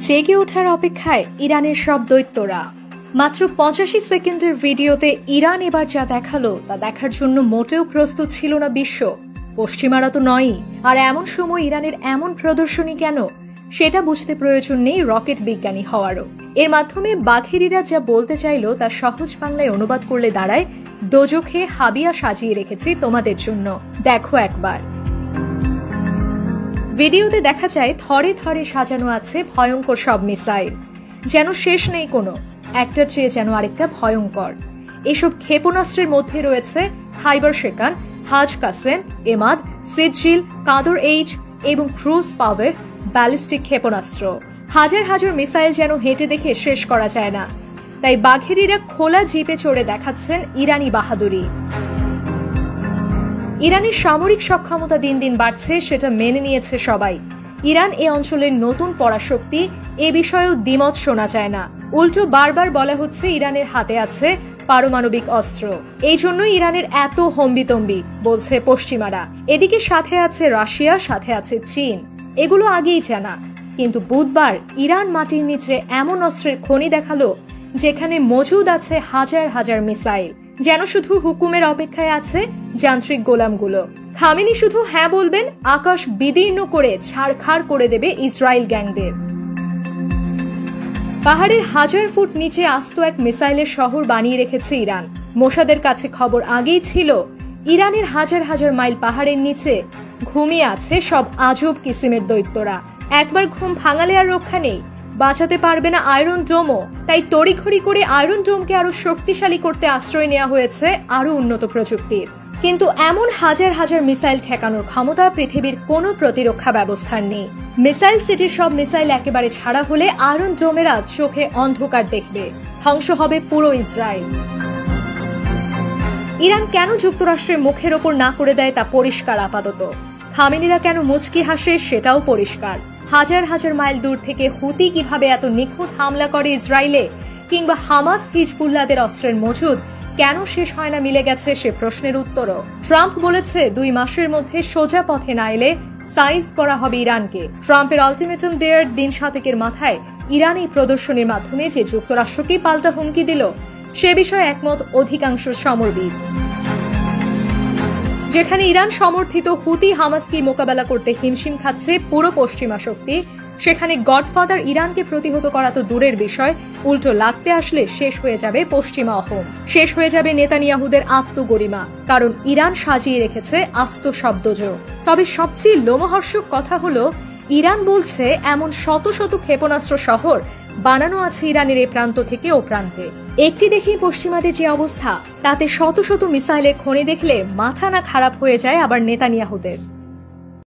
জেগে ওঠার অপেক্ষায় ইরানের সব দৈত্যরা। মাত্র ৮৫ সেকেন্ডের ভিডিওতে ইরান এবার যা দেখালো তা দেখার জন্য মোটেও প্রস্তুত ছিল না বিশ্ব, পশ্চিমারা তো নয়ই। আর এমন সময় ইরানের এমন প্রদর্শনী কেন, সেটা বুঝতে প্রয়োজন নেই রকেট বিজ্ঞানী হওয়ারও। এর মাধ্যমে বাঘেরিরা যা বলতে চাইল তা সহজ বাংলায় অনুবাদ করলে দাঁড়ায়, দোজখে হাবিয়া সাজিয়ে রেখেছি তোমাদের জন্য, দেখো একবার। ভিডিওতে দেখা যায় থরে থরে সাজানো আছে ভয়ঙ্কর সব মিসাইল, যেন শেষ নেই কোনো, একটার চেয়ে যেন আরেকটা ভয়ঙ্কর। এসব ক্ষেপণাস্ত্রের মধ্যে রয়েছে খাইবার শেকান, হাজ কাসেম, এমাদ, সিজিল, কাদর এইচ এবং ক্রুজ পাওয়ের ব্যালিস্টিক ক্ষেপণাস্ত্র। হাজার হাজার মিসাইল যেন হেঁটে দেখে শেষ করা যায় না। তাই বাঘেরিরা খোলা জিপে চড়ে দেখাচ্ছেন ইরানি বাহাদুরি। ইরানের সামরিক সক্ষমতা দিন দিন বাড়ছে, সেটা মেনে নিয়েছে সবাই। ইরান এ অঞ্চলের নতুন পরাশক্তি, এ বিষয়েও দ্বিমত শোনা যায় না। উল্টো বারবার বলা হচ্ছে ইরানের হাতে আছে পারমাণবিক অস্ত্র, এই জন্যই ইরানের এত হম্বিতম্বি, বলছে পশ্চিমারা। এদিকে সাথে আছে রাশিয়া, সাথে আছে চীন, এগুলো আগেই জানা। কিন্তু বুধবার ইরান মাটির নিচে এমন অস্ত্রের খনি দেখালো যেখানে মজুদ আছে হাজার হাজার মিসাইল, যেন শুধু হুকুমের অপেক্ষায় আছে যান্ত্রিক গোলামগুলো। খামেনি শুধু হ্যাঁ বলবেন, আকাশ বিদীর্ণ করে ছাড়খাড় করে দেবে ইসরায়েল গ্যাংদের। পাহাড়ের হাজার ফুট নিচে আস্ত এক মিসাইলের শহর বানিয়ে রেখেছে ইরান। মোসাদের কাছে খবর আগেই ছিল, ইরানের হাজার হাজার মাইল পাহাড়ের নিচে ঘুমিয়ে আছে সব আজব কিসিমের দৈত্যরা। একবার ঘুম ভাঙালে আর রক্ষা নেই, বাঁচাতে পারবে না আয়রন ডোমও। তাই তড়িঘড়ি করে আয়রন ডোমকে আরো শক্তিশালী করতে আশ্রয় নেওয়া হয়েছে আরো উন্নত প্রযুক্তির। কিন্তু এমন হাজার হাজার মিসাইল ঠেকানোর ক্ষমতা পৃথিবীর কোনো প্রতিরক্ষা ব্যবস্থার নেই। মিসাইল সিটির সব মিসাইল একেবারে ছাড়া হলে আয়রন ডোমেরা চোখে অন্ধকার দেখবে, ধ্বংস হবে পুরো ইসরায়েল। ইরান কেন যুক্তরাষ্ট্রের মুখের ওপর না করে দেয় তা পরিষ্কার আপাতত। খামেনিরা কেন মুচকি হাসে সেটাও পরিষ্কার। হাজার হাজার মাইল দূর থেকে হুতি কিভাবে এত নিখুঁত হামলা করে ইসরায়েলে, কিংবা হামাস হিজবুল্লাহদের অস্ত্রের মজুদ কেন শেষ হয় না মিলে গেছে সে প্রশ্নের উত্তরও। ট্রাম্প বলেছে ২ মাসের মধ্যে সোজা পথে না এলে সাইজ করা হবে ইরানকে। ট্রাম্পের আলটিমেটাম দেওয়ার দিন ৭ মাথায় ইরান এই প্রদর্শনীর মাধ্যমে যে যুক্তরাষ্ট্রকেই পাল্টা হুমকি দিল, সে বিষয়ে একমত অধিকাংশ সমরবিদ। যেখানে ইরান সমর্থিত হুতি হামাসকে মোকাবেলা করতে হিমশিম খাচ্ছে পুরো পশ্চিমা শক্তি, সেখানে গডফাদার ইরানকে প্রতিহত করা তো দূরের বিষয়, উল্টো লাগতে আসলে শেষ হয়ে যাবে পশ্চিমা অহং, শেষ হয়ে যাবে নেতানিয়াহুদের আত্মগরিমা। কারণ ইরান সাজিয়ে রেখেছে আস্ত শব্দযোগ। তবে সবচেয়ে লোমহর্ষক কথা হলো, ইরান বলছে এমন শত শত ক্ষেপণাস্ত্র শহর বানানো আছে ইরানের এ প্রান্ত থেকে ও প্রান্তে। একটি দেখেই পশ্চিমাদের যে অবস্থা, তাতে শত শত মিসাইলের খনি দেখলে মাথা না খারাপ হয়ে যায় আবার নেতানিয়াহুদের।